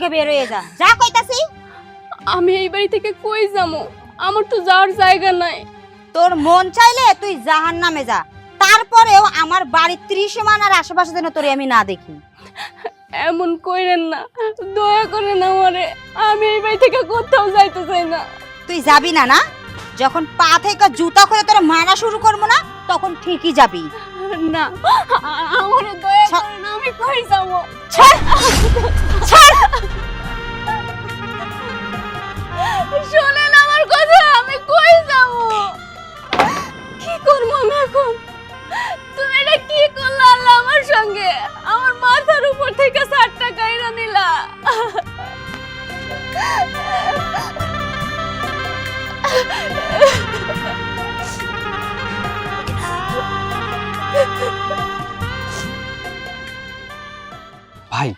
থেকে বের হয়ে যা, যা কইতাছি। আমি এই বাড়ি থেকে কই যাবো? আমার তো যাওয়ার জায়গা নাই। তোর মন চাইলে তুই জাহান্নামে যা, তারপরেও আমার বাড়ির ত্রিসীমানার আশেপাশে যেন তোরে আমি না দেখি। এমন কইরেন না, দয়া করেন আমারে। আমি এই বাড়ি থেকে কোথাও যাইতে চাই না। তুই যাবি না? না, যখন পা থেকে জুতা করে তোরে মারা শুরু করবো না, তখন ঠিকই যাবি। না, আমারে দয়া করেন, আমি কই যাবো? ছাড়, ছাড়। শোনেন আমার কথা, আমি কই যাবো? কি করবো আমি এখন? তুমি এটা কি করলা আল্লাহ আমার সঙ্গে? আমার মাথার উপর থেকে 60 টাকা এনে নিলা। ভাই,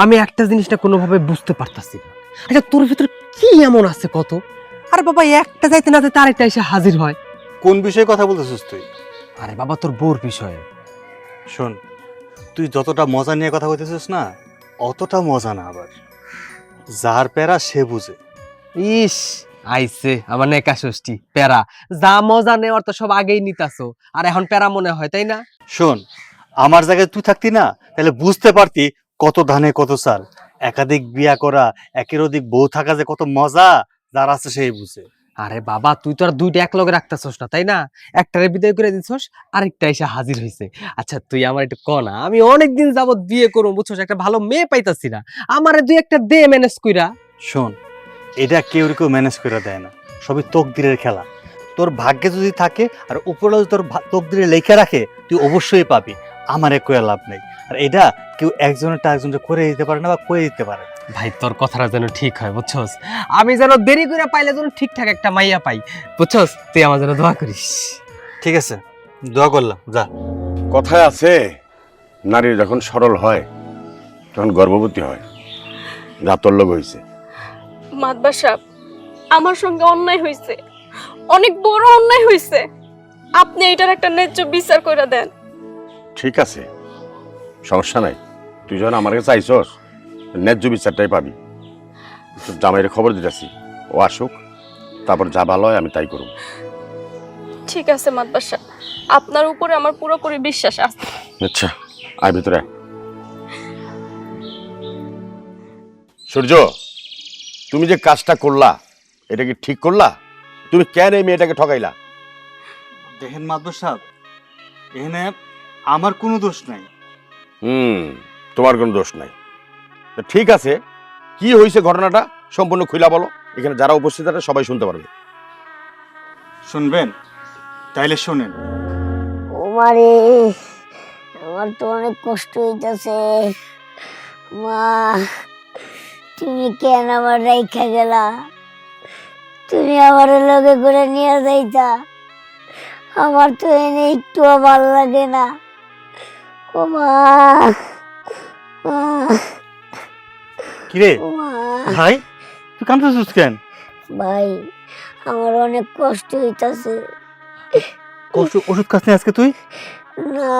আমি একটা জিনিসটা কোনোভাবে বুঝতে পারতাছি না। আচ্ছা, তোর ভিতরে কি এমন আছে কত? আরে বাবা, একটা যাইতে না যাইতে আরেকটা এসে হাজির হয়। কোন বিষয়ে কথা বলতেছিস তুই? আরে বাবা, তোর বউর বিষয়ে। শোন, তুই যতটা মজা নিয়ে কথা বলতেছিস না, অতটা মজা না। আবার যার প্যারা সে বুঝে। ইস, আইছে আমার নেকা ষষ্ঠী প্যারা। যা মজা নেওয়ার তো সব আগেই নিতাছো, আর এখন প্যারা মনে হয়, তাই না? শোন, আমার জায়গায় তুই থাকতি না, তাহলে বুঝতে পারতি কত ধানে কত চাল। একাধিক বিয়া করা, একের অধিক বউ থাকা যে কত মজা, যার আছে সেই বুঝে। আরে বাবা, তুই তো আর দুইটা এক লগে রাখতেছস না, তাই না? একটারে বিদায় করে দিছস, আরেকটা এসে হাজির হইছে। আচ্ছা, তুই আমার একটু ক না, আমি অনেকদিন যাবত বিয়ে করবো, বুঝছস, একটা ভালো মেয়ে পাইতাছি না। আমারে দুই একটা দে ম্যানেজ কইরা। শোন, এটা কেউ কেউ ম্যানেজ করে দেয় না, সবই তকদিরের খেলা। তোর ভাগ্যে যদি থাকে আর উপরে যদি তোর তকদিরে লেখা রাখে, তুই অবশ্যই পাবি। আমার কয়ে লাভ নেই। আর এটা কেউ একজনের একজনকে করে দিতে পারে না বা করে দিতে পারে। ভাই, তোর কথাটা যেন ঠিক হয়, বুঝছস? আমি যেন দেরি করে পাইলে যেন ঠিকঠাক একটা মাইয়া পাই, বুঝছস? তুই আমার জন্য দোয়া করিস। ঠিক আছে, দোয়া করলাম, যা। কথায় আছে, নারী যখন সরল হয় তখন গর্ভবতী হয়। যা তোর লোক হয়েছে। মাতবার সাহেব, আমার সঙ্গে অন্যায় হইছে, অনেক বড় অন্যায় হইছে। আপনি এটার একটা ন্যায্য বিচার কইরা দেন। ঠিক আছে, সমস্যা নাই। তুই যখন আমার কাছে চাইছস, ন্যায্য বিচারটাই পাবি। তোর জামাইয়ের খবর দিতেছি, ও আসুক, তারপর যা ভালো হয় আমি তাই করব। ঠিক আছে মাতবার সাহেব, আপনার উপরে আমার পুরোপুরি বিশ্বাস আছে। আচ্ছা, আয় ভিতরে আয়। সূর্য, তুমি যে কাজটা করলা, এটা কি ঠিক করলা? তুমি কেন এই মেয়েটাকে ঠকাইলা? দেখেন মাদবর সাহেব, এখানে আমার কোনো দোষ নাই। তোমার কোনো দোষ নাই। তো ঠিক আছে, কি হয়েছে ঘটনাটা সম্পূর্ণ খুইলা বলো, এখানে যারা উপস্থিত আছে সবাই শুনতে পারবে। শুনবেন? তাইলে শোনেন। ওমারে, আমার তো অনেক কষ্ট হইতেছে। মা, তুমি কেন আমার রেখা গেলা? তুমি আমার লগে করে নিয়ে যাইতা, আমার তো এনে একটু ভালো লাগে না। ও মা, কিরে ও মা। ভাই, তুই কাঁদতেছিস কেন? ভাই, আমার অনেক কষ্ট হইতাছে। ওষুধ খাসনি আজকে তুই? না,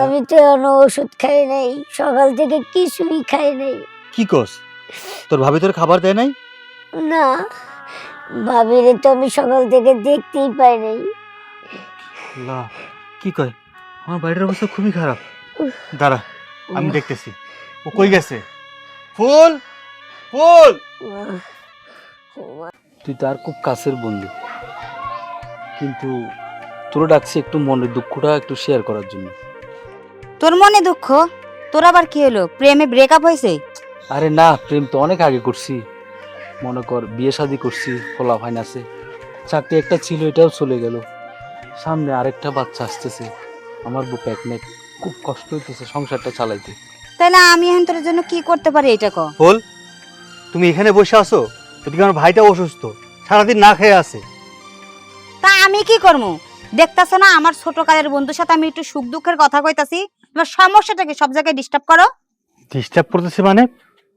আমি তো এখনো ওষুধ খাই নাই, সকাল থেকে কিছুই খাই নাই। কি কস? তোর ভাবি তোর খাবার দেয় নাই? না, ভাবিরে তো আমি সকাল থেকে দেখতেই পাই নাই। না, কি কয়? আমার বাড়ির অবস্থা খুবই খারাপ। দাঁড়া, আমি দেখতেছি ও কই গেছে। ফুল, ফুল। তুই তার খুব কাছের বন্ধু, কিন্তু তোরা ডাকছি একটু মনের দুঃখটা একটু শেয়ার করার জন্য। তোর মনে দুঃখ? তোর আবার কি হলো? প্রেমে ব্রেকআপ হয়েছে? আরে না, প্রেম তো অনেক আগে করছি। মনে কর বিয়ে শাদী করছি, ফলা ফাইন আছে, চাকরি একটা ছিল, এটাও চলে গেল, সামনে আরেকটা বাচ্চা আসতেছে। আমার বুক প্যাকনেক, খুব কষ্ট হইতেছে সংসারটা চালাইতে। তাহলে আমি এখন তোর জন্য কি করতে পারি এটা ক? ফুল, তুমি এখানে বসে আছো, এদিকে আমার ভাইটা অসুস্থ, সারাদিন না খেয়ে আছে। তা আমি কি করবো? দেখতাছো না আমার ছোট কালের বন্ধুর সাথে আমি একটু সুখ দুঃখের কথা কইতাছি, তোমার সমস্যাটাকে সব জায়গায় ডিস্টার্ব করো। ডিস্টার্ব করতেছে মানে?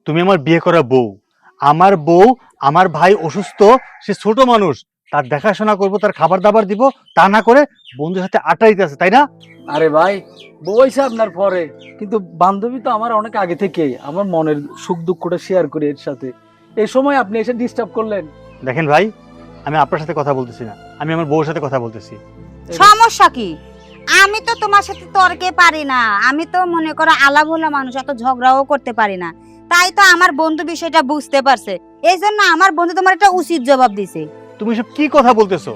তুমি আমার বিয়ে করা বউ, আমার বউ, আমার ভাই অসুস্থ, সে ছোট মানুষ, তার দেখাশোনা করব, তার খাবার দাবার দিব, তা না করে বন্ধুর সাথে আড্ডা দিতে আছে, তাই না? আরে ভাই, বউ হইছে আপনার পরে, কিন্তু বান্ধবী তো আমার অনেক আগে থেকে, আমার মনের সুখ দুঃখটা শেয়ার করি এর সাথে। এই সময় আপনি এসে ডিস্টার্ব করলেন। দেখেন ভাই, আমি আপনার সাথে কথা বলতেছি না, আমি আমার বউর সাথে কথা বলতেছি। সমস্যা কি? আমি তো তোমার সাথে তর্কে পারি না, আমি তো মনে করো আলাভোলা মানুষ, অত ঝগড়াও করতে পারি না। তাই তো আমার বন্ধু বিষয়টা বুঝতে পারছে, এই জন্য আমার বন্ধু তোমার একটা উচিত জবাব দিছে। তুমি সব কি কথা বলতেছো?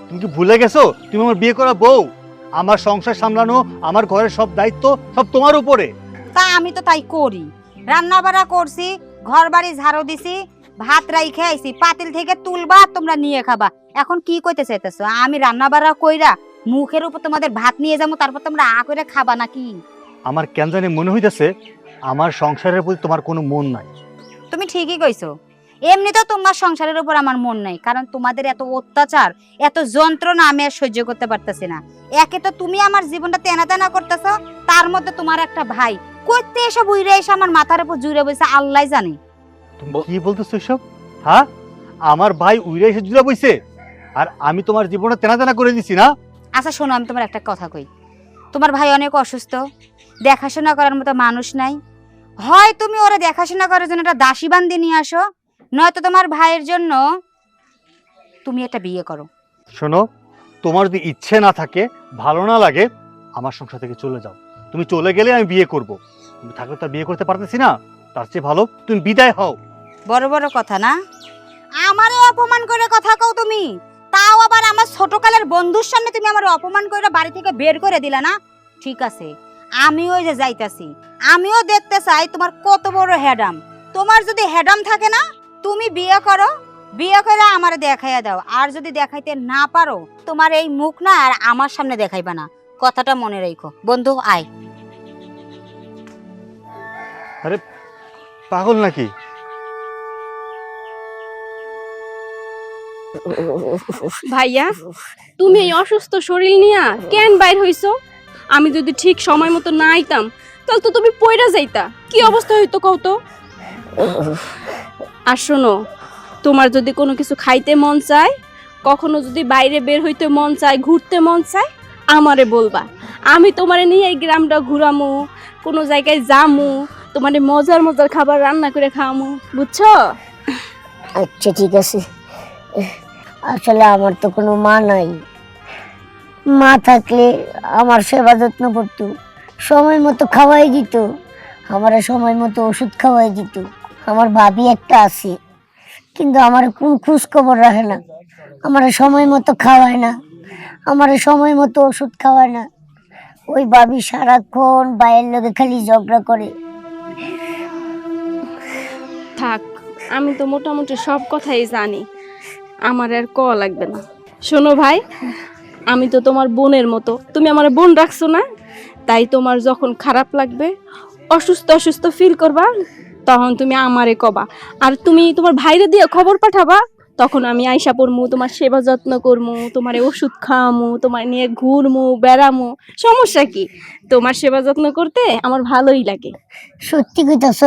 তুমি কি ভুলে গেছো তুমি আমার বিয়ে করা বউ? আমার সংসার সামলানো, আমার ঘরের সব দায়িত্ব সব তোমার উপরে। তা আমি তো তাই করি, রান্না বাড়া করছি, ঘর বাড়ি ঝাড়ু দিছি, ভাত রাইখে আইছি, পাতিল থেকে তুলবা তোমরা নিয়ে খাবা। এখন কি কইতে চাইতেছো? আমি রান্না বাড়া কইরা মুখের উপর তোমাদের ভাত নিয়ে যাবো, তারপর তোমরা আ কইরা খাবা নাকি? আমার কেন জানি মনে হইতেছে আমার সংসারের প্রতি তোমার কোনো মন নাই। তুমি ঠিকই কইছো, এমনিতেও তোমার সংসারের উপর আমার মন নাই, কারণ তোমাদের এত অত্যাচার, এত যন্ত্রণা আমি আর সহ্য করতে পারতেছি না। একে তো তুমি আমার জীবনটা তেনা তেনা করতেছো, তার মধ্যে তোমার একটা ভাই কইতে এসব উইরে এসে আমার মাথার উপর জুড়ে বসে, আল্লাহ জানে। তুমি কি বলতেছো এসব? হ্যাঁ, আমার ভাই উইরে এসে জুড়ে বইছে আর আমি তোমার জীবনটা তেনা তেনা করে দিছি না? আচ্ছা শোনো, আমি তোমার একটা কথা কই, তোমার ভাই অনেক অসুস্থ, দেখাশোনা করার মতো মানুষ নাই। হয় তুমি ওরা দেখাশোনা করার জন্য একটা দাসী বান্দি নিয়ে আসো, নয়তো তোমার ভাইয়ের জন্য তুমি একটা বিয়ে করো। শোনো, তোমার যদি ইচ্ছে না থাকে, ভালো না লাগে, আমার সংসার থেকে চলে যাও। তুমি চলে গেলে আমি বিয়ে করব, তুমি থাকলে তো আর বিয়ে করতে পারতেছি না। তার চেয়ে ভালো তুমি বিদায় হও। বড় বড় কথা না, আমারে অপমান করে কথা কও তুমি, তাও আবার আমার ছোটকালের বন্ধুর সামনে তুমি আমার অপমান করে বাড়ি থেকে বের করে দিলা না? ঠিক আছে, আমিও যে যাইতাছি, আমিও দেখতে চাই তোমার কত বড় হেডাম। তোমার যদি হেডাম থাকে না, তুমি বিয়ে করো, বিয়ে করে আমার দেখাইয়া দাও। আর যদি দেখাইতে না পারো, তোমার এই মুখ না আর আমার সামনে দেখাইবা না, কথাটা মনে রাখো। বন্ধু আয়। আরে পাগল নাকি? ভাইয়া, তুমি এই অসুস্থ শরীর নিয়ে কেন বাইর হইছো? আমি যদি ঠিক সময় মতো না আইতাম, তাহলে তো তুমি পয়রা যাইতা, কি অবস্থা হইতো কও তো। আর শোনো, তোমার যদি কোনো কিছু খাইতে মন চায়, কখনো যদি বাইরে বের হইতে মন চায়, ঘুরতে মন চায়, আমারে বলবা। আমি তোমারে নিয়ে এই গ্রামটা ঘুরামু, কোনো জায়গায় যামু, তোমারে মজার মজার খাবার রান্না করে খাওয়ামু, বুঝছো? আচ্ছা ঠিক আছে। আসলে আমার তো কোনো মা নাই, মা থাকলে আমার সেবা যত্ন করতো, সময় মতো খাওয়াই দিত, আমার সময় মতো ওষুধ খাওয়াই দিত। আমার ভাবি একটা আছে, কিন্তু আমার কোন খোঁজ খবর রাখে না, আমার সময় মতো খাওয়ায় না, আমার সময় মতো ওষুধ খাওয়ায় না। ওই ভাবি সারাক্ষণ বাইরের লোকে খালি ঝগড়া করে। থাক, আমি তো মোটামুটি সব কথাই জানি, আমার আর ক লাগবে না। শোনো ভাই, আমি তো তোমার বোনের মতো, তুমি আমার বোন রাখছো না? তাই তোমার যখন খারাপ লাগবে, অসুস্থ অসুস্থ ফিল করবা, তখন তুমি আমারে কবা। আর তুমি তোমার ভাইরে দিয়ে খবর পাঠাবা, তখন আমি আইসা পড়মু, তোমার সেবা যত্ন করমু, তোমার ওষুধ খাওয়ামু, তোমার নিয়ে ঘুরমু বেড়ামু। সমস্যা কি? তোমার সেবা যত্ন করতে আমার ভালোই লাগে। সত্যি কইতাছ?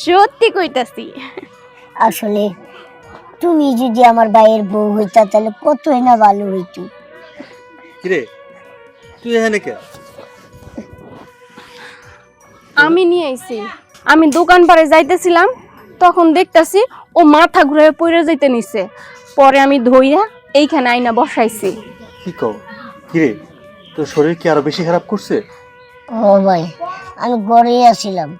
সত্যি কইতাছি। আসলে তুমি যদি আমার ভাইয়ের বউ হইতা, তাহলে কতই না ভালো হইতো। কিরে, তুই এখানে কে? আমি নিয়ে আইছি, আমি দোকান পাড়ে যাইতেছিলাম, তখন দেখতাছি ও মাথা ঘুরে পড়ে যাইতে নিছে। পরে আমি ধইয়া এইখানে আইনা বসাইছি। কি কও? কিরে, তোর শরীর কি আরো বেশি খারাপ করছে? ও ভাই, আমি ঘরেই আসিলাম,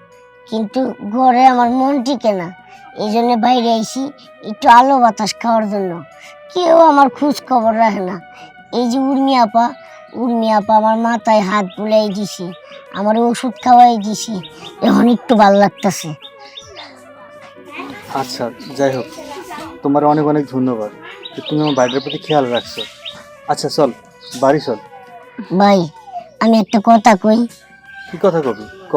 কিন্তু ঘরে আমার মন টিকে না, এই জন্য বাইরে আইছি একটু আলো বাতাস খাওয়ার জন্য। কেউ আমার খোঁজ খবর রাখে না। এই যে উর্মি আপা আমার মাথায় হাত বুলাই দিছে, আমার ওষুধ খাওয়াই দিছে, এখন একটু ভালো লাগতেছে। আচ্ছা যাই হোক, তোমার অনেক অনেক ধন্যবাদ যে তুমি আমার বাড়ির প্রতি খেয়াল রাখছো। আচ্ছা চল, বাড়ি চল। ভাই, আমি একটা কথা কই। কি কথা কবি ক?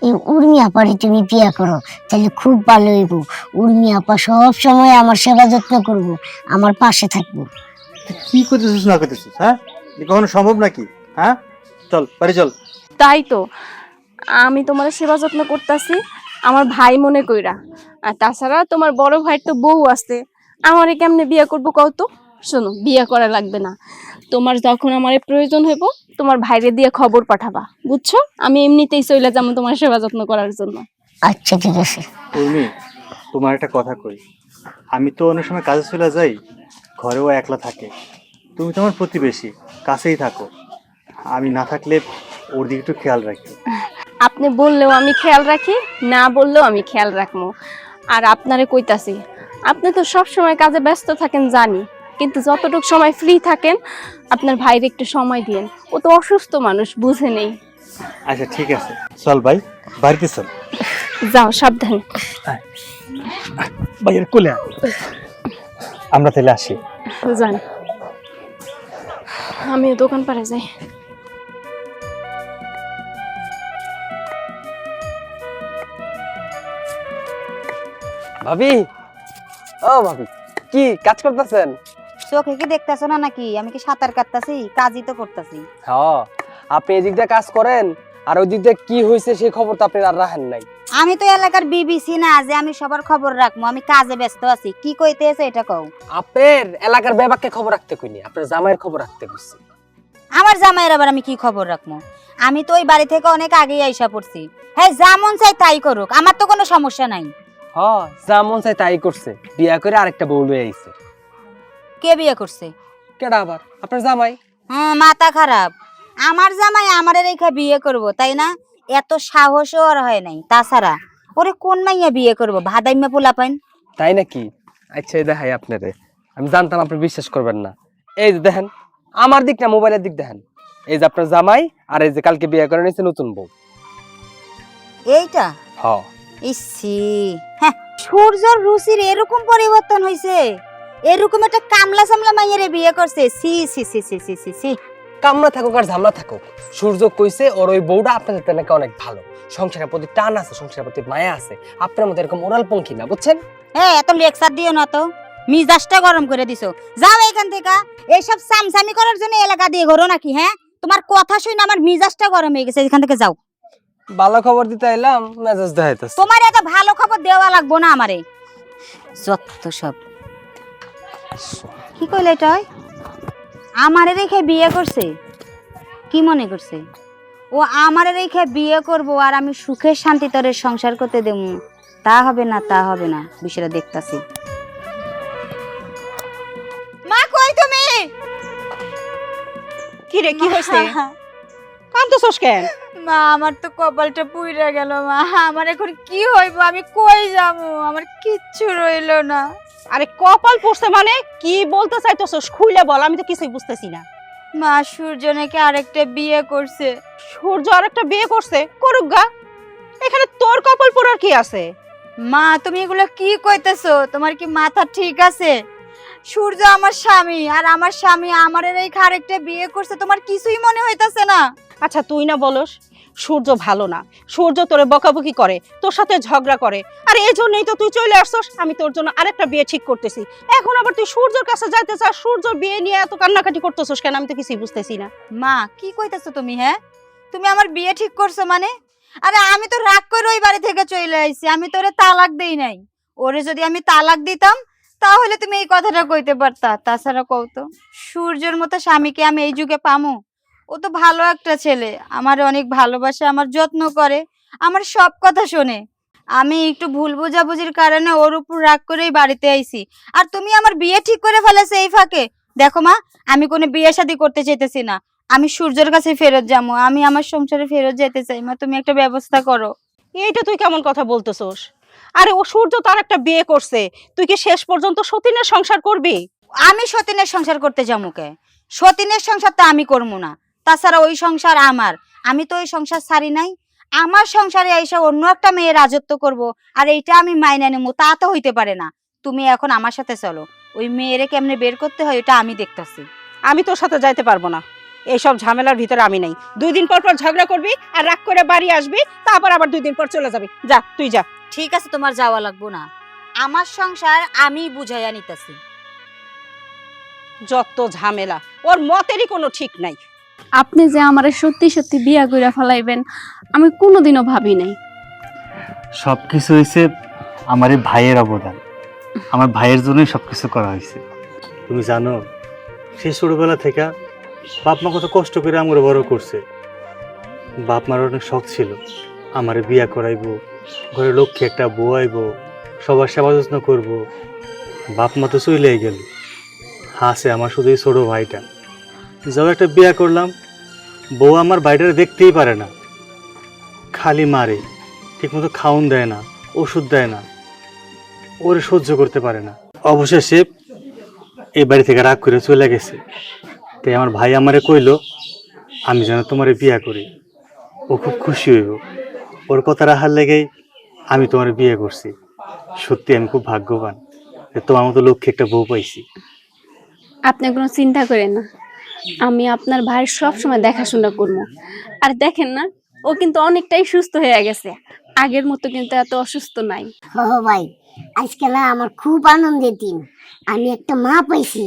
এই উর্মি আপারে তুমি বিয়া করো, তাহলে খুব ভালো হইব। উর্মি আপা সব সময় আমার সেবা যত্ন করব, আমার পাশে থাকবো। তুই কি করতেছিস না করতেছিস? হ্যাঁ, এ কখনো সম্ভব নাকি? হ্যাঁ, চল বাড়ি চল। তাই তো, আমি তোমার সেবা যত্ন করতেছি আমার ভাই মনে কইরা। আর তাছাড়া তোমার বড় ভাইয়ের তো বউ আছে, আমারে কেমনে বিয়ে করবো কও তো? শোনো, বিয়ে করা লাগবে না, তোমার যখন আমার প্রয়োজন হইব তোমার ভাইরে দিয়ে খবর পাঠাবা, বুঝছো? আমি এমনিতেই চলে যাবো তোমার সেবা যত্ন করার জন্য। আচ্ছা ঠিক আছে। উর্মি, তোমার একটা কথা কই, আমি তো অনেক সময় কাজে চলে যাই, ঘরেও একলা থাকে। তুমি তো আমার প্রতিবেশী, কাছেই থাকো, আমি না থাকলে ওর দিকে একটু খেয়াল রাখি। আপনি বললেও আমি খেয়াল রাখি, না বললেও আমি খেয়াল রাখবো। আর আপনারে কইতাছি, আপনি তো সব সময় কাজে ব্যস্ত থাকেন জানি, কিন্তু যতটুকু সময় ফ্রি থাকেন আপনার ভাইরে একটু সময় দিয়েন। ও তো অসুস্থ মানুষ, বুঝে নেই। আচ্ছা ঠিক আছে, চল ভাই, বাড়িতে চল। যাও, সাবধানে। ভাইয়ের কোলে আয়। আমরা তাহলে আসি। যান, আমিও দোকান পাড়ে যাই। ভাবি, ও ভাবি, কি কাজ করতেছেন? চোখে কি দেখতেছো না নাকি? আমি কি সাঁতার কাটতাছি? কাজই তো করতেছি। হ্যাঁ, আপনি এদিক দিয়ে কাজ করেন, আর ওই দিক দিয়ে কি হয়েছে সেই খবর তো আপনি আর রাখেন নাই। আমি তো এলাকার বিবিসি না যে আমি সবার খবর রাখবো। আমি কাজে ব্যস্ত আছি। কি কইতে আছে এটা কও। আপনার এলাকার বেবাককে খবর রাখতে কইনি, আপনার জামাইয়ের খবর রাখতে কইছি। আমার জামাইয়ের আবার আমি কি খবর রাখবো? আমি তো ওই বাড়ি থেকে অনেক আগেই আইসা পড়ছি। হ্যাঁ, যা মন চাই তাই করুক, আমার তো কোনো সমস্যা নাই। হ্যাঁ, যা মন চাই তাই করছে, বিয়া করে আরেকটা বউ লয়ে আইছে। কে বিয়ে করছে? কেডা আবার? আপনার জামাই। মাথা খারাপ। আমার জামাই আমারে রেখে বিয়ে করব, তাই না? এত সাহসও আর হয় নাই। তাছাড়া ওরে কোন মাইয়া বিয়ে করব? ভাদাইমা পোলা পাইন। তাই নাকি? আচ্ছা, এই দেখাই আপনারে, আমি জানতাম আপনি বিশ্বাস করবেন না। এই যে দেখেন, আমার দিক না, মোবাইলের দিক দেখেন। এই যে আপনার জামাই, আর এই যে কালকে বিয়ে করে নিয়েছে নতুন বউ। এইটা হ্যাঁ। ইসি, হ্যাঁ, সূর্যর রুচির এরকম পরিবর্তন হইছে। এরকম একটা কামলা সামলা মাইয়ারে বিয়ে করছে। সি সি সি সি সি সি সি। কামনা থাকুক আর ঝামলা থাকুক, সূর্য কইছে ওর ওই বউটা আপনাদের থেকে নাকি অনেক ভালো, সংসারের প্রতি টান আছে, সংসারের প্রতি মায়া আছে। আপনার মতো এরকম ওরাল পঙ্খী না, বুঝছেন? হ্যাঁ, এত লেকচার দিও না তো, মিজাজটা গরম করে দিছো। যাও এখান থেকে। এইসব সামসামি করার জন্য এলাকা দিয়ে ঘোরো নাকি? হ্যাঁ, তোমার কথা শুনে আমার মিজাজটা গরম হয়ে গেছে। এখান থেকে যাও। ভালো খবর দিতে এলাম, মেজাজ দেখাইতেছে। তোমার এত ভালো খবর দেওয়া লাগবো না আমারে। যত সব। কি কইলে এটা? আমারে রেখে বিয়ে করছে? কি মনে করছে ও আমারে রেখে বিয়ে করব আর আমি সুখে শান্তি তরে সংসার করতে দেবো? তা হবে না, তা হবে না। বিষয়টা দেখতাছি। মা, কই তুমি? কি রে, কি হয়েছে? কান্দছস কেন? মা, আমার তো কপালটা পুইরা গেল। মা, আমার এখন কি হইব? আমি কই যাবো? আমার কিচ্ছু রইলো না। আরে কপাল পড়ছে মানে কি বলতে চাইতেছস? খুইলে বল, আমি তো কিছুই বুঝতেছি না। মা, সূর্য নাকি আরেকটা বিয়ে করছে। সূর্য আরেকটা বিয়ে করছে? করুক গা, এখানে তোর কপাল পড়ার কি আছে? মা, তুমি এগুলো কি কইতেছো? তোমার কি মাথা ঠিক আছে? সূর্য আমার স্বামী, আর আমার স্বামী আমার এই আরেকটা বিয়ে করছে। তোমার কিছুই মনে হইতাছে না? আচ্ছা তুই না বলস সূর্য ভালো না, সূর্য তোরে বকাবকি করে, তোর সাথে ঝগড়া করে, আর এই জন্যই তো তুই চলে আসছস। আমি তোর জন্য আরেকটা বিয়ে ঠিক করতেছি, এখন আবার তুই সূর্যের কাছে যাইতে চাস? সূর্য বিয়ে নিয়ে এত কান্নাকাটি করতেছস কেন? আমি তো কিছুই বুঝতেছি না। মা, কি কইতেছো তুমি? হ্যাঁ, তুমি আমার বিয়ে ঠিক করছো মানে? আরে আমি তো রাগ করে ওই বাড়ি থেকে চলে আইছি। আমি তোরে তালাক দেই নাই। ওরে যদি আমি তালাক দিতাম তাহলে তুমি এই কথাটা কইতে পারতা। তাছাড়া কও তো, সূর্যের মতো স্বামীকে আমি এই যুগে পামু? ও তো ভালো একটা ছেলে, আমার অনেক ভালোবাসে, আমার যত্ন করে, আমার সব কথা শোনে। আমি একটু ভুল বোঝাবুঝির কারণে ওর উপর রাগ করেই বাড়িতে আইছি। আর তুমি আমার বিয়ে ঠিক করে ফেলেছো এই ফাঁকে। দেখো মা, আমি কোনো বিয়ে শাদী করতে চাইতেছি না। আমি সূর্যের কাছে ফেরত যাবো। আমি আমার সংসারে ফেরত যেতে চাই। মা, তুমি একটা ব্যবস্থা করো। এইটা তুই কেমন কথা বলতেছস? আরে ও সূর্য তার একটা বিয়ে করছে, তুই কি শেষ পর্যন্ত সতীনের সংসার করবি? আমি সতীনের সংসার করতে যাবো কে? সতীনের সংসার তো আমি করবো না। তাছাড়া ওই সংসার আমার। আমি তো ওই সংসার ছাড়ি নাই। আমার সংসারে এসে অন্য একটা মেয়ে রাজত্ব করব, আর এইটা আমি মাইনে নেবো? তা তো হইতে পারে না। তুমি এখন আমার সাথে চলো। ওই মেয়েরে কেমনে বের করতে হয় ওটা আমি দেখতেছি। আমি তোর সাথে যাইতে পারবো না, এইসব ঝামেলার ভিতরে আমি নাই। 2 দিন পর পর ঝগড়া করবি আর রাগ করে বাড়ি আসবি, তারপর আবার 2 দিন পর চলে যাবি। যা, তুই যা। ঠিক আছে, তোমার যাওয়া লাগবো না। আমার সংসার আমি বুঝাইয়া নিতেছি। যত ঝামেলা, ওর মতেরই কোনো ঠিক নাই। আপনি যে আমারে সত্যি সত্যি বিয়া কইরা ফেলাইবেন আমি কোনোদিনও ভাবি নাই। সবকিছু হয়েছে আমার এই ভাইয়ের অবদান, আমার ভাইয়ের জন্যই সবকিছু করা হয়েছে। তুমি জানো, সেই ছোটবেলা থেকে বাপ মা কত কষ্ট করে আমার বড় করছে। বাপ মার অনেক শখ ছিল আমারে বিয়া করাইবো, ঘরে লক্ষ্মী একটা বউ আইবো, সবার সেবা যত্ন করবো। বাপ মা তো চলেই গেল, হাসে আমার শুধু এই ছোট ভাইটা। যখন একটা বিয়া করলাম, বউ আমার ভাইটারে দেখতেই পারে না, খালি মারে, ঠিকমতো খাওন দেয় না, ওষুধ দেয় না, ওরে সহ্য করতে পারে না। অবশেষে এই বাড়ি থেকে রাগ করে চলে গেছে। তাই আমার ভাই আমারে কইলো আমি যেন তোমারে বিয়া করি। ও খুব খুশি হইব, ওর কথা রাখার লেগেই আমি তোমার বিয়ে করছি। সত্যি আমি খুব ভাগ্যবান যে তোমার মতো লক্ষ্যে একটা বউ পাইছি। আপনি কোনো চিন্তা করেন না, আমি আপনার ভাইয়ের সব সময় দেখাশোনা করব। আর দেখেন না, ও কিন্তু অনেকটাই সুস্থ হয়ে গেছে, আগের মতো কিন্তু এত অসুস্থ নাই। ও ভাই, আজকে না আমার খুব আনন্দের দিন। আমি একটা মা পাইছি।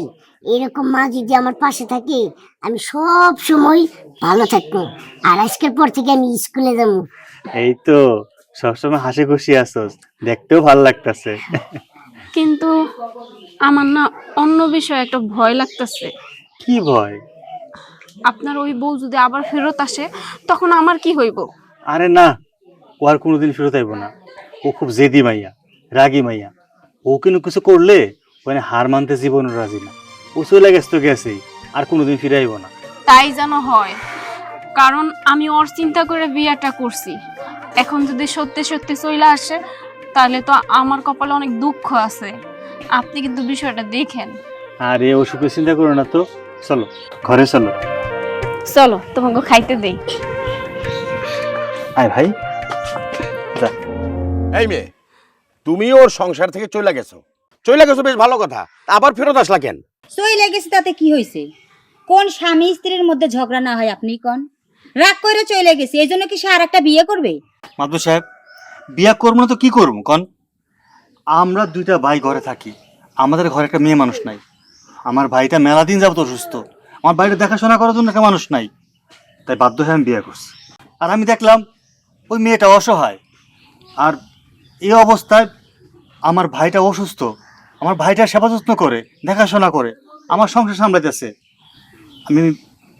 এরকম মা যদি আমার পাশে থাকে, আমি সব সময় ভালো থাকবো। আর আজকের পর থেকে আমি স্কুলে যাবো। এই তো সবসময় হাসি খুশি আছোস, দেখতেও ভালো লাগতেছে। কিন্তু আমার না অন্য বিষয়ে একটা ভয় লাগতেছে। কি ভয়? আপনার ওই বউ যদি আবার ফেরত আসে, তখন আমার কি হইব? আরে না, ও আর কোনোদিন ফেরত আইব না। ও খুব জেদি মাইয়া, রাগী মাইয়া। ও কিন্তু কিছু করলে ওখানে হার মানতে জীবনও রাজি না। ও চলে গেছে তো গেছেই, আর কোনোদিন ফিরে আইব না। তাই যেন হয়, কারণ আমি ওর চিন্তা করে বিয়েটা করছি। এখন যদি সত্যি সত্যি চলে আসে, তাহলে তো আমার কপালে অনেক দুঃখ আছে। আপনি কিন্তু বিষয়টা দেখেন। আরে ওসুখে চিন্তা করো না তো, চলো ঘরে চলো। চলো তোমাকে খাইতে দেই। আয় ভাই, যা। এই মেয়ে, তুমি ওর সংসার থেকে চলে গেছো বেশ ভালো কথা, আবার ফেরত আসলা কেন? চইলে গেছে তাতে কি হয়েছে? কোন স্বামী স্ত্রীর মধ্যে ঝগড়া না হয় আপনি কোন? রাগ করে চলে গেছে, এই জন্য কি সে আর একটা বিয়ে করবে? মাদু সাহেব, বিয়া করবো না তো কি করবো কন? আমরা দুইটা ভাই ঘরে থাকি, আমাদের ঘরে একটা মেয়ে মানুষ নাই। আমার ভাইটা মেলা দিন যাবত অসুস্থ, আমার ভাইটা দেখাশোনা করার জন্য একটা মানুষ নাই। তাই বাধ্য হয়ে আমি বিয়ে করছি। আর আমি দেখলাম ওই মেয়েটা অসহায়, আর এই অবস্থায় আমার ভাইটা অসুস্থ, আমার ভাইটা সেবা যত্ন করে, দেখাশোনা করে, আমার সংসার সামলাইতেছে। আমি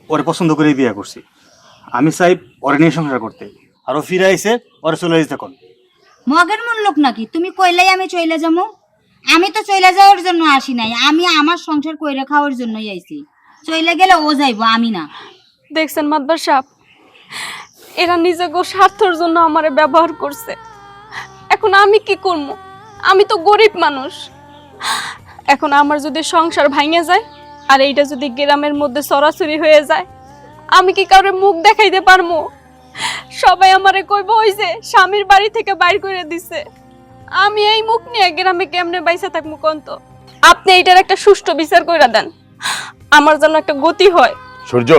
ওরে পছন্দ করে বিয়ে করছি। আমি চাই ওরে নিয়ে সংসার করতে, আর ও ফিরে আইসে, ওরে চলে যেতে কোন। মগের মন লোক নাকি তুমি কইলাই আমি চইলে যাবো? আমি তো চইলে যাওয়ার জন্য আসি নাই, আমি আমার সংসার কইরা খাওয়ার জন্যই আইছি। চইলে গেলে ও যাইবো, আমি না। দেখছেন মাদবার সাহেব, এরা নিজেকে স্বার্থের জন্য আমারে ব্যবহার করছে। এখন আমি কি করব? আমি তো গরিব মানুষ। এখন আমার যদি সংসার ভাঙে যায়, আর এইটা যদি গ্রামের মধ্যে সরাসরি হয়ে যায়, আমি কি কাউরে মুখ দেখাইতে পারবো? সবাই আমারে কইব ওই যে স্বামীর বাড়ি থেকে বাইর করে দিছে। আমি এই মুখ নিয়ে গ্রামে কেমনে বাইসা থাকবো কোন? তো আপনি এইটার একটা সুষ্ঠু বিচার কইরা দেন, আমার জন্য একটা গতি হয়। সূর্য,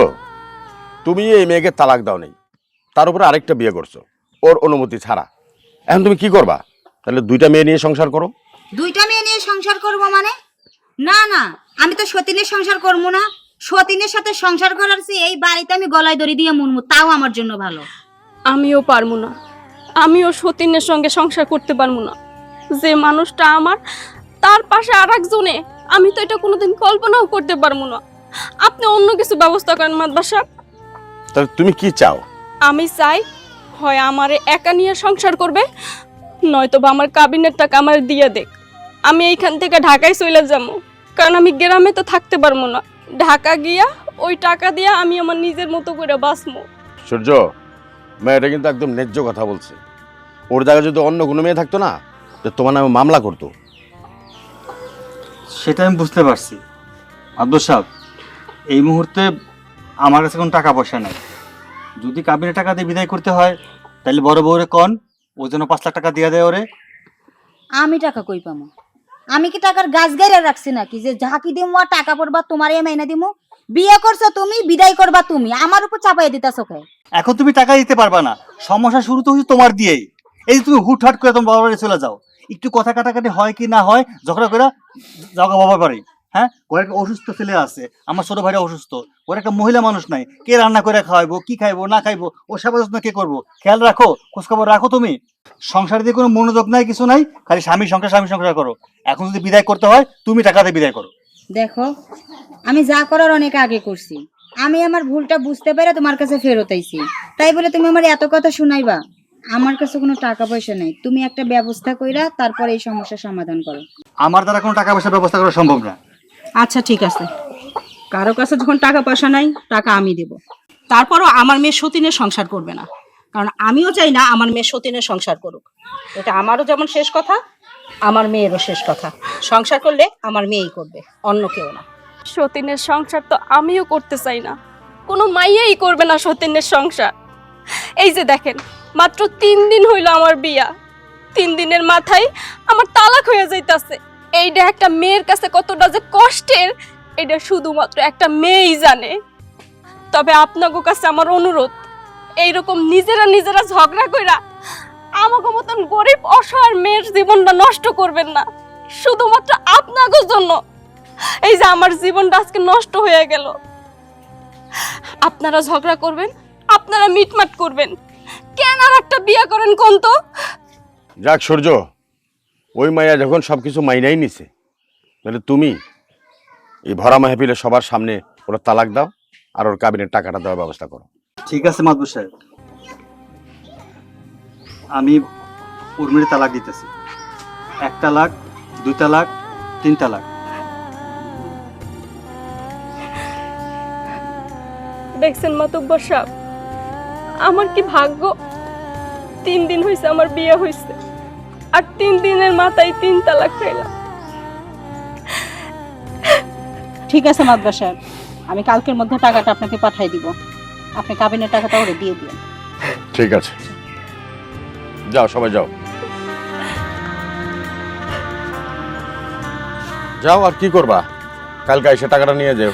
তুমি এই মেয়েকে তালাক দাও নাই, তার উপরে আরেকটা বিয়ে করছো ওর অনুমতি ছাড়া। এখন তুমি কি করবা? তাহলে দুইটা মেয়ে নিয়ে সংসার করো। দুইটা মেয়ে নিয়ে সংসার করব মানে? না না, আমি তো সতীনের সংসার করবো না। সতীনের সাথে সংসার করার চেয়ে এই বাড়িতে আমি গলায় দড়ি দিয়ে মুনমু, তাও আমার জন্য ভালো। আমিও পারবো না, আমিও সতীনের সঙ্গে সংসার করতে পারবো না। যে মানুষটা আমার, তার পাশে আর একজনে, আমি তো এটা কোনোদিন কল্পনাও করতে পারবো না। আপনি অন্য কিছু ব্যবস্থা করেন মাদবার সাহেব। তাহলে তুমি কি চাও? আমি চাই হয় আমারে একা নিয়ে সংসার করবে, নয়তো বা আমার কাবিনের টাকা আমার দিয়ে দেখ। আমি এইখান থেকে ঢাকায় চলে যাবো, কারণ আমি গ্রামে তো থাকতে পারবো না। ঢাকা গিয়া ওই টাকা দিয়া আমি আমার নিজের মতো করে বাঁচবো। সূর্য, মেয়েটা কিন্তু একদম ন্যায্য কথা বলছে। ওর জায়গায় যদি অন্য কোনো মেয়ে থাকতো না, তো তোমার নামে মামলা করতো। সেটা আমি বুঝতে পারছি আব্দুল সাহেব। এই মুহূর্তে আমার কাছে কোনো টাকা পয়সা নাই। যদি কাবিনে টাকা দিয়ে বিদায় করতে হয়, তাহলে বড় বউরে কন ও যেন 5 লাখ টাকা দিয়ে দেয় ওরে। আমি টাকা কই পামু? আমি কি টাকার গাছ গাইরা রাখছি নাকি যে ঝাঁকি দিমু আর টাকা পড়বা তোমার মাইনা দিমু? বিয়ে করছো তুমি, বিদায় করবা তুমি, আমার উপর চাপাই দিতাছো কে? এখন তুমি টাকা দিতে পারবা না, সমস্যা শুরু তো হচ্ছে তোমার দিয়েই। এই যে তুমি হুটহাট করে তোমার বাবার বাড়ি চলে যাও, একটু কথা কাটাকাটি হয় কি না হয়, ঝগড়া করে যাও বাবার বাড়ি। হ্যাঁ, ওর একটা অসুস্থ ছেলে আছে, আমার ছোট ভাইরা অসুস্থ, ওর একটা মহিলা মানুষ নাই, কে রান্না করে খাওয়াইবো, কি খাইবো না খাইবো, ও সেবা যত্ন কে করবো? খেয়াল রাখো, খোঁজখবর রাখো। তুমি সংসার দিয়ে কোনো মনোযোগ নাই, কিছু নাই, খালি স্বামীর সংসার করো। এখন যদি বিদায় করতে হয়, তুমি টাকা দিয়ে বিদায় করো। দেখো, আমি যা করার অনেক আগে করছি, আমি আমার ভুলটা বুঝতে পেরে তোমার কাছে ফেরত আইছি, তাই বলে তুমি আমার এত কথা শুনাইবা? আমার কাছে কোনো টাকা পয়সা নেই, তুমি একটা ব্যবস্থা কইরা তারপর এই সমস্যার সমাধান করো। আমার দ্বারা কোনো টাকা পয়সার ব্যবস্থা করা সম্ভব না। আচ্ছা ঠিক আছে, কারো কাছে যখন টাকা পয়সা নাই, টাকা আমি দেব। তারপরও আমার মেয়ে সতীনের সংসার করবে না, কারণ আমিও চাই না আমার মেয়ে সতীনের সংসার করুক। এটা আমারও যেমন শেষ কথা, আমার মেয়েরও শেষ কথা। সংসার করলে আমার মেয়েই করবে, অন্য কেউ না। সতীনের সংসার তো আমিও করতে চাই না, কোনো মাইয়াই করবে না সতীনের সংসার। এই যে দেখেন, মাত্র 3 দিন হইল আমার বিয়া, 3 দিনের মাথায় আমার তালাক হয়ে যাইতাছে। এইটা একটা মেয়ের কাছে কতটা যে কষ্টের, এটা শুধুমাত্র একটা মেয়েই জানে। তবে আপনাদের কাছে আমার অনুরোধ, এইরকম নিজেরা নিজেরা ঝগড়া কইরা আমাকে মতন গরিব অসহায় মেয়ের জীবনটা নষ্ট করবেন না, শুধুমাত্র আপনাদের জন্য। এই যে আমার জীবনটা আজকে নষ্ট হয়ে গেল, আপনারা ঝগড়া করবেন, আপনারা মিটমাট করবেন, কেন আর একটা বিয়ে করেন কোন তো? যাক সূর্য, ওই মাইয়া যখন সবকিছু মাইনাই নিছে, তাহলে তুমি এই ভরা মাহফিলে সবার সামনে ওর তালাক দাও আর ওর কাবিনের টাকাটা দেওয়ার ব্যবস্থা করো। ঠিক আছে মাদবর সাহেব, আমি উর্মির তালাক দিতেছি। 1 তালাক, 2 তালাক, 3 তালাক। দেখছেন মাতুব্বর সাহেব, আমার কি ভাগ্য, 3 দিন হয়েছে আমার বিয়ে হয়েছে, আর 3 দিনের মাথায় 3 তালাক খাইলাম। ঠিক আছে মাদবা সাহেব, আমি কালকের মধ্যে টাকাটা আপনাকে পাঠিয়ে দিব। আপনি কাবিনের টাকাটা ওরে দিয়ে দিন। ঠিক আছে, যাও সবাই যাও, যাও। আর কি করবা, কালকে এসে টাকাটা নিয়ে যাও।